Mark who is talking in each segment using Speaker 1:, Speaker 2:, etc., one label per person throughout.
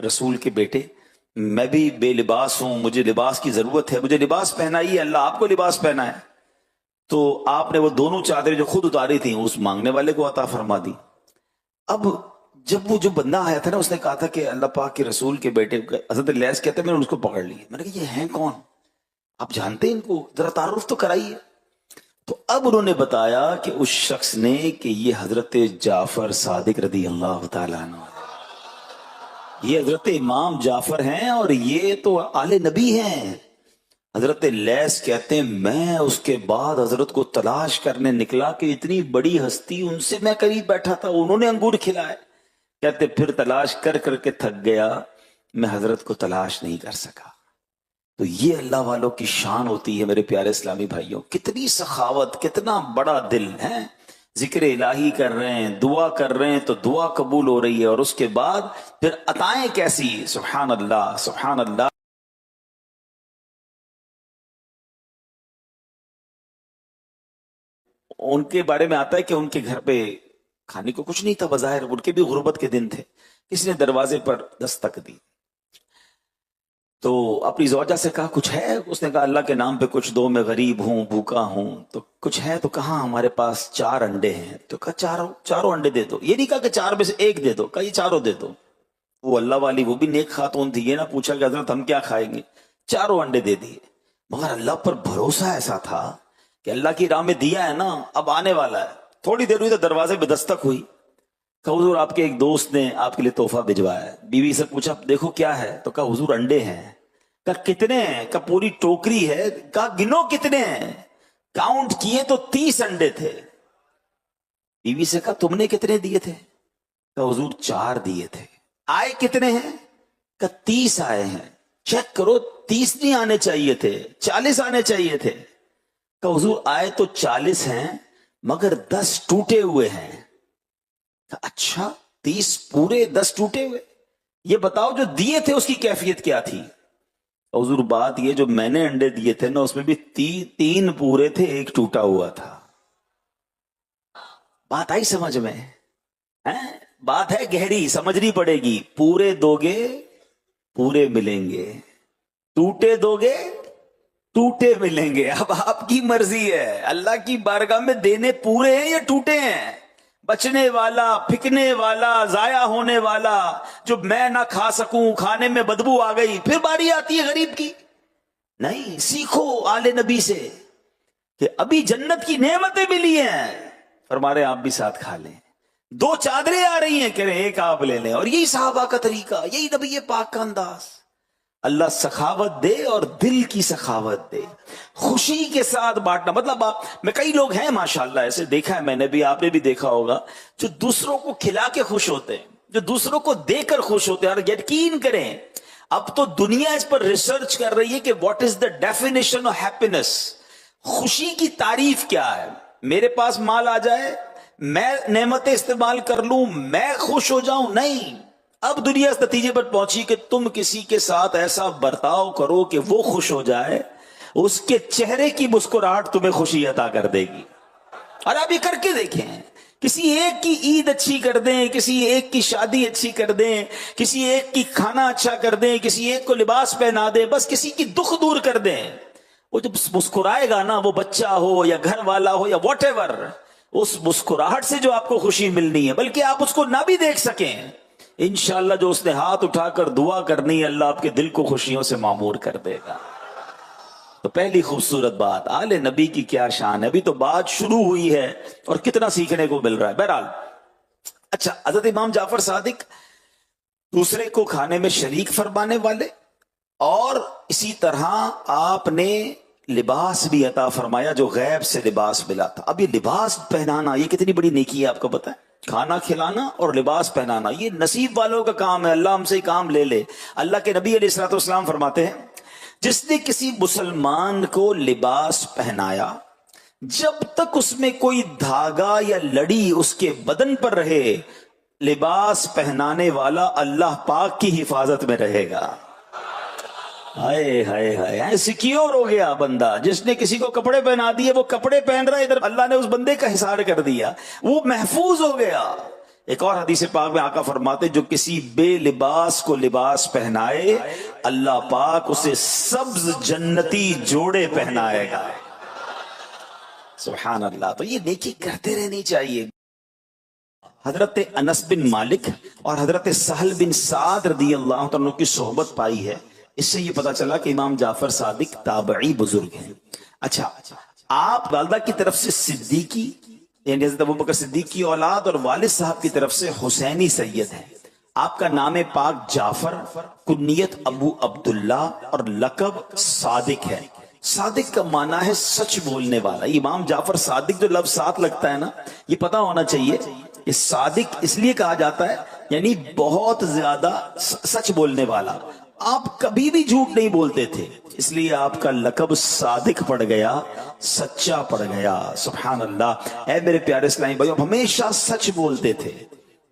Speaker 1: رسول کے بیٹے میں بھی بے لباس ہوں, مجھے لباس کی ضرورت ہے, مجھے لباس پہنائیے, اللہ آپ کو لباس پہنا ہے. تو آپ نے وہ دونوں چادریں جو خود اتاری تھیں اس مانگنے والے کو عطا فرما دی. اب جب وہ جو بندہ آیا تھا نا, اس نے کہا تھا کہ اللہ پاک کے رسول کے بیٹے حضرت الیاس کہتے ہیں میں نے اس کو پکڑ لیا. میں نے کہا یہ ہیں کون, آپ جانتے ہیں ان کو, ذرا تعارف تو کرائیے. تو اب انہوں نے بتایا کہ اس شخص نے کہ یہ حضرت جعفر صادق رضی اللہ تعالیٰ عنہ, یہ حضرت امام جعفر ہیں اور یہ تو آل نبی ہیں. حضرت لیث کہتے ہیں میں اس کے بعد حضرت کو تلاش کرنے نکلا کہ اتنی بڑی ہستی, ان سے میں قریب بیٹھا تھا, انہوں نے انگور کھلائے. کہتے پھر تلاش کر کر کے تھک گیا, میں حضرت کو تلاش نہیں کر سکا. تو یہ اللہ والوں کی شان ہوتی ہے میرے پیارے اسلامی بھائیوں. کتنی سخاوت, کتنا بڑا دل ہے. ذکر الہی کر رہے ہیں, دعا کر رہے ہیں تو دعا قبول ہو رہی ہے, اور اس کے بعد پھر عطائیں کیسی, سبحان اللہ سبحان اللہ. ان کے بارے میں آتا ہے کہ ان کے گھر پہ کھانے کو کچھ نہیں تھا بظاہر, ان کے بھی غربت کے دن تھے. کسی نے دروازے پر دستک دی تو اپنی زوجہ سے کہا کچھ ہے. اس نے کہا اللہ کے نام پہ کچھ دو, میں غریب ہوں, بھوکا ہوں. تو کچھ ہے تو کہاں, ہمارے پاس 4 انڈے ہیں. تو کہا چاروں انڈے دے دو. یہ نہیں کہا کہ 4 میں سے 1 دے دو, کہا یہ 4 دے دو. وہ اللہ والی, وہ بھی نیک خاتون تھی, یہ نہ پوچھا کہ حضرت ہم کیا کھائیں گے, 4 انڈے دے دیے. مگر اللہ پر بھروسہ ایسا تھا کہ اللہ کی راہ میں دیا ہے نا, اب آنے والا ہے. تھوڑی دیر ہوئی تو دروازے پہ دستک ہوئی. کہا حضور آپ کے ایک دوست نے آپ کے لیے تحفہ بھجوایا ہے. بیوی سے پوچھا دیکھو کیا ہے, تو کہا حضور انڈے ہیں. کہا کتنے ہیں, کہا پوری ٹوکری ہے. کہا گنو کتنے ہیں, کاؤنٹ کیے تو 30 انڈے تھے. بیوی سے کہا تم نے کتنے دیے تھے, کہا حضور 4 دیے تھے. آئے کتنے ہیں, کہا 30 آئے ہیں. چیک کرو 30 نہیں آنے چاہیے تھے, 40 آنے چاہیے تھے. کہا حضور آئے تو 40 ہیں مگر 10 ٹوٹے ہوئے ہیں. کہا اچھا 30 پورے 10 ٹوٹے ہوئے, یہ بتاؤ جو دیے تھے اس کی کیفیت کیا تھی. حضور بات یہ جو میں نے انڈے دیے تھے نا اس میں بھی 3 پورے تھے, 1 ٹوٹا ہوا تھا. بات آئی سمجھ میں, بات ہے گہری, سمجھنی پڑے گی. پورے دو گے پورے ملیں گے, ٹوٹے دو گے ٹوٹے ملیں گے. اب آپ کی مرضی ہے, اللہ کی بارگاہ میں دینے پورے ہیں یا ٹوٹے ہیں. بچنے والا, پھکنے والا, ضائع ہونے والا, جو میں نہ کھا سکوں, کھانے میں بدبو آ گئی, پھر باری آتی ہے غریب کی. نہیں, سیکھو آل نبی سے کہ ابھی جنت کی نعمتیں ملی ہیں, فرما رہے آپ بھی ساتھ کھا لیں. 2 چادریں آ رہی ہیں, کہہ رہے 1 آپ لے لیں. اور یہی صحابہ کا طریقہ, یہی نبی پاک کا انداز. اللہ سخاوت دے اور دل کی سخاوت دے, خوشی کے ساتھ بانٹنا. مطلب میں کئی لوگ ہیں ماشاءاللہ ایسے دیکھا ہے میں نے بھی, آپ نے بھی دیکھا ہوگا, جو دوسروں کو کھلا کے خوش ہوتے ہیں, جو دوسروں کو دے کر خوش ہوتے ہیں. اور یقین کریں اب تو دنیا اس پر ریسرچ کر رہی ہے کہ what is the definition of happiness, خوشی کی تعریف کیا ہے. میرے پاس مال آ جائے, میں نعمتیں استعمال کر لوں, میں خوش ہو جاؤں, نہیں. اب دنیا اس نتیجے پر پہنچی کہ تم کسی کے ساتھ ایسا برتاؤ کرو کہ وہ خوش ہو جائے, اس کے چہرے کی مسکراہٹ تمہیں خوشی عطا کر دے گی. اور آپ یہ کر کے دیکھیں, کسی ایک کی عید اچھی کر دیں, کسی ایک کی شادی اچھی کر دیں, کسی ایک کی کھانا اچھا کر دیں, کسی ایک کو لباس پہنا دیں, بس کسی کی دکھ دور کر دیں. وہ جب مسکرائے گا نا, وہ بچہ ہو یا گھر والا ہو یا واٹ ایور, اس مسکراہٹ سے جو آپ کو خوشی ملنی ہے, بلکہ آپ اس کو نہ بھی دیکھ سکیں, انشاءاللہ جو اس نے ہاتھ اٹھا کر دعا کرنی ہے اللہ آپ کے دل کو خوشیوں سے معمور کر دے گا. تو پہلی خوبصورت بات, آل نبی کی کیا شان ہے. ابھی تو بات شروع ہوئی ہے اور کتنا سیکھنے کو مل رہا ہے. بہرحال اچھا, حضرت امام جعفر صادق دوسرے کو کھانے میں شریک فرمانے والے, اور اسی طرح آپ نے لباس بھی عطا فرمایا جو غیب سے لباس ملا تھا. اب یہ لباس پہنانا یہ کتنی بڑی نیکی ہے آپ کو پتہ ہے. کھانا کھلانا اور لباس پہنانا یہ نصیب والوں کا کام ہے, اللہ ہم سے کام لے لے. اللہ کے نبی علیہ الصلوۃ والسلام فرماتے ہیں جس نے کسی مسلمان کو لباس پہنایا, جب تک اس میں کوئی دھاگا یا لڑی اس کے بدن پر رہے, لباس پہنانے والا اللہ پاک کی حفاظت میں رہے گا. ہائے ہائے ہائے, سیکیور ہو گیا بندہ. جس نے کسی کو کپڑے پہنا دیے, وہ کپڑے پہن رہا ہے, ادھر اللہ نے اس بندے کا حصار کر دیا, وہ محفوظ ہو گیا. ایک اور حدیث پاک میں آقا فرماتے جو کسی بے لباس کو لباس پہنائے اللہ پاک اسے سبز جنتی جوڑے پہنائے گا. سبحان اللہ. تو یہ نیکی کرتے رہنی چاہیے. حضرت انس بن مالک اور حضرت سہل بن سعد رضی اللہ عنہ کی صحبت پائی ہے. اس سے یہ پتا چلا کہ امام جعفر صادق تابعی بزرگ ہیں. اچھا، آپ والدہ کی طرف سے صدیقی یعنی حضرت ابوبکر صدیق کی اولاد اور والد صاحب کی طرف سے حسینی سید ہیں. آپ کا نام پاک جعفر، کنیت ابو عبداللہ اور لقب صادق ہے. صادق کا معنی ہے سچ بولنے والا. امام جعفر صادق جو لفظ ساتھ لگتا ہے نا، یہ پتا ہونا چاہیے. یہ صادق اس لیے کہا جاتا ہے یعنی بہت زیادہ سچ بولنے والا. آپ کبھی بھی جھوٹ نہیں بولتے تھے، اس لیے آپ کا لقب صادق پڑ گیا، سچا پڑ گیا. سبحان اللہ. اے میرے پیارے اسلامی بھائیو، ہمیشہ سچ بولتے تھے.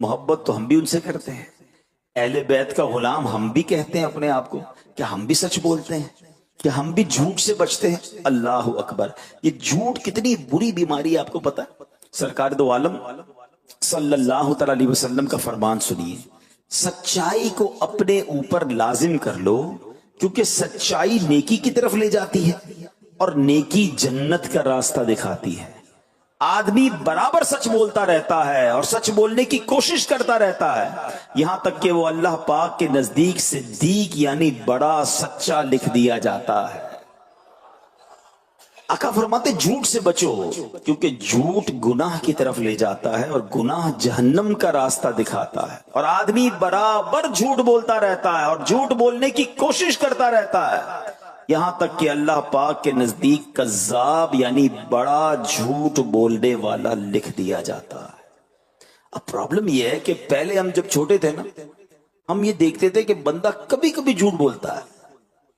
Speaker 1: محبت تو ہم بھی ان سے کرتے ہیں. اہل بیت کا غلام ہم بھی کہتے ہیں اپنے آپ کو. کیا ہم بھی سچ بولتے ہیں؟ کہ ہم بھی جھوٹ سے بچتے ہیں؟ اللہ اکبر. یہ جھوٹ کتنی بری بیماری ہے، آپ کو پتا؟ سرکار دو عالم صلی اللہ تعالی علیہ وسلم کا فرمان سنیے، سچائی کو اپنے اوپر لازم کر لو، کیونکہ سچائی نیکی کی طرف لے جاتی ہے اور نیکی جنت کا راستہ دکھاتی ہے. آدمی برابر سچ بولتا رہتا ہے اور سچ بولنے کی کوشش کرتا رہتا ہے، یہاں تک کہ وہ اللہ پاک کے نزدیک صدیق یعنی بڑا سچا لکھ دیا جاتا ہے. آقا فرماتے جھوٹ سے بچو، کیونکہ جھوٹ گناہ کی طرف لے جاتا ہے اور گناہ جہنم کا راستہ دکھاتا ہے. اور آدمی برابر جھوٹ بولتا رہتا ہے اور جھوٹ بولنے کی کوشش کرتا رہتا ہے، یہاں تک کہ اللہ پاک کے نزدیک کذاب یعنی بڑا جھوٹ بولنے والا لکھ دیا جاتا ہے. اب پرابلم یہ ہے کہ پہلے ہم جب چھوٹے تھے نا، ہم یہ دیکھتے تھے کہ بندہ کبھی کبھی جھوٹ بولتا ہے.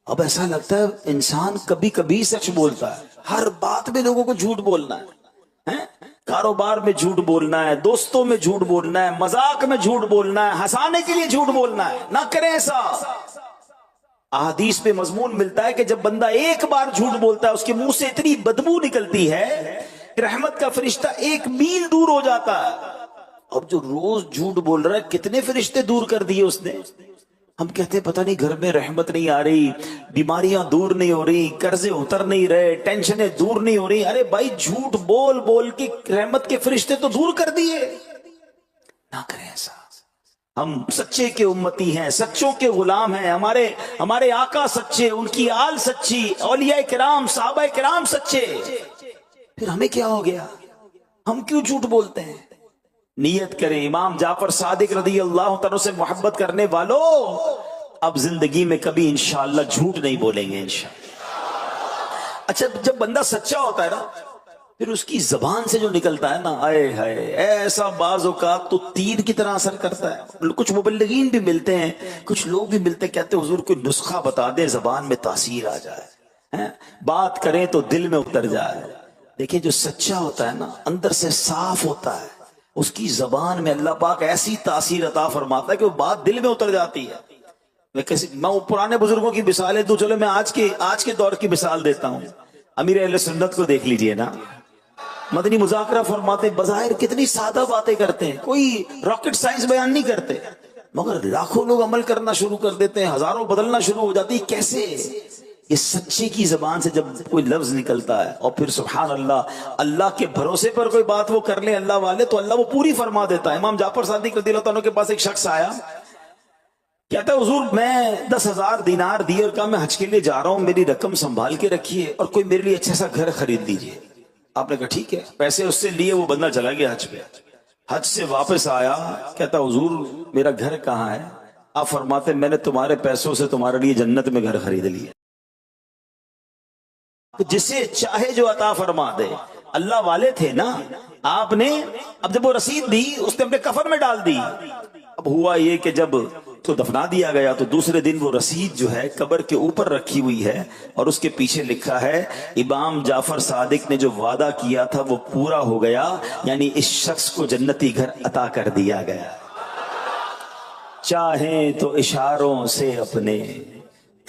Speaker 1: اب ایسا لگتا ہے انسان کبھی کبھی سچ بولتا ہے. ہر بات میں لوگوں کو جھوٹ بولنا ہے، کاروبار میں جھوٹ بولنا ہے، دوستوں میں جھوٹ بولنا ہے، مذاق میں جھوٹ بولنا ہے، ہنسانے کے لیے جھوٹ بولنا ہے. نہ کریں ایسا. احادیث میں مضمون ملتا ہے کہ جب بندہ ایک بار جھوٹ بولتا ہے اس کے منہ سے اتنی بدبو نکلتی ہے کہ رحمت کا فرشتہ 1 میل دور ہو جاتا ہے. اب جو روز جھوٹ بول رہا ہے کتنے فرشتے دور کر دیے اس نے. ہم کہتے ہیں پتہ نہیں گھر میں رحمت نہیں آ رہی، بیماریاں دور نہیں ہو رہی، قرضے اتر نہیں رہے، ٹینشنیں دور نہیں ہو رہی. ارے بھائی جھوٹ بول بول کے رحمت کے فرشتے تو دور کر دیے. نہ کریں ایسا. ہم سچے کے امتی ہیں، سچوں کے غلام ہیں. ہمارے آقا سچے، ان کی آل سچی، اولیاء کرام صحابہ کرام سچے. پھر ہمیں کیا ہو گیا؟ ہم کیوں جھوٹ بولتے ہیں؟ نیت کریں امام جعفر صادق رضی اللہ تعالیٰ سے محبت کرنے والوں، اب زندگی میں کبھی انشاءاللہ جھوٹ نہیں بولیں گے انشاءاللہ. اچھا، جب بندہ سچا ہوتا ہے نا، پھر اس کی زبان سے جو نکلتا ہے نا، آئے ہائے، ایسا بعض اوقات تو تیر کی طرح اثر کرتا ہے. کچھ مبلغین بھی ملتے ہیں، کچھ لوگ بھی ملتے ہیں، کہتے ہیں حضور کوئی نسخہ بتا دیں زبان میں تاثیر آ جائے، بات کریں تو دل میں اتر جائے. دیکھیں جو سچا ہوتا ہے نا، اندر سے صاف ہوتا ہے، اس کی زبان میں اللہ پاک ایسی تاثیر عطا فرماتا ہے کہ وہ بات دل میں اتر جاتی ہے. میں پرانے بزرگوں کی مثالیں دوں، چلو میں آج کے دور کی مثال دیتا ہوں. امیر اہل سنت کو دیکھ لیجئے نا، مدنی مذاکرہ فرماتے، بظاہر کتنی سادہ باتیں کرتے ہیں، کوئی راکٹ سائنس بیان نہیں کرتے، مگر لاکھوں لوگ عمل کرنا شروع کر دیتے ہیں، ہزاروں بدلنا شروع ہو جاتی. کیسے؟ یہ سچے کی زبان سے جب کوئی لفظ نکلتا ہے اور پھر سبحان اللہ، اللہ کے بھروسے پر کوئی بات وہ کر لیں اللہ والے، تو اللہ وہ پوری فرما دیتا ہے. امام جعفر صادق رضی اللہ عنہ کے پاس ایک شخص آیا، کہتا ہے حضور میں 10,000 دینار دیے اور کہا میں حج کے لیے جا رہا ہوں، میری رقم سنبھال کے رکھیے اور کوئی میرے لیے اچھا سا گھر خرید دیجیے. آپ نے کہا ٹھیک ہے. پیسے اس سے لیے، وہ بندہ چلا گیا حج پہ. حج سے واپس آیا، کہتا حضور میرا گھر کہاں ہے؟ آپ فرماتے میں نے تمہارے پیسوں سے تمہارے لیے جنت میں گھر خرید لیا. جسے چاہے جو عطا فرما دے. اللہ والے تھے نا آپ نے. اب جب وہ رسید دی اس نے اپنے کفن میں ڈال دی. اب ہوا یہ کہ جب تو دفنا دیا گیا تو دوسرے دن وہ رسید جو ہے قبر کے اوپر رکھی ہوئی ہے اور اس کے پیچھے لکھا ہے امام جعفر صادق نے جو وعدہ کیا تھا وہ پورا ہو گیا، یعنی اس شخص کو جنتی گھر عطا کر دیا گیا. چاہیں تو اشاروں سے اپنے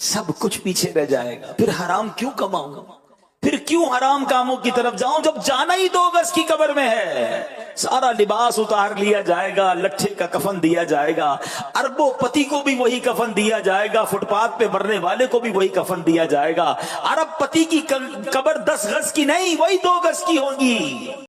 Speaker 1: سب کچھ پیچھے رہ جائے گا. پھر حرام کیوں کماؤں, پھر کیوں حرام کاموں کی طرف جاؤں جب جانا ہی 2 گز کی قبر میں ہے. سارا لباس اتار لیا جائے گا, لٹھے کا کفن دیا جائے گا, اربوں پتی کو بھی وہی کفن دیا جائے گا, فٹ پاتھ پہ مرنے والے کو بھی وہی کفن دیا جائے گا. ارب پتی کی قبر 10 گز کی نہیں, وہی 2 گز کی ہوگی.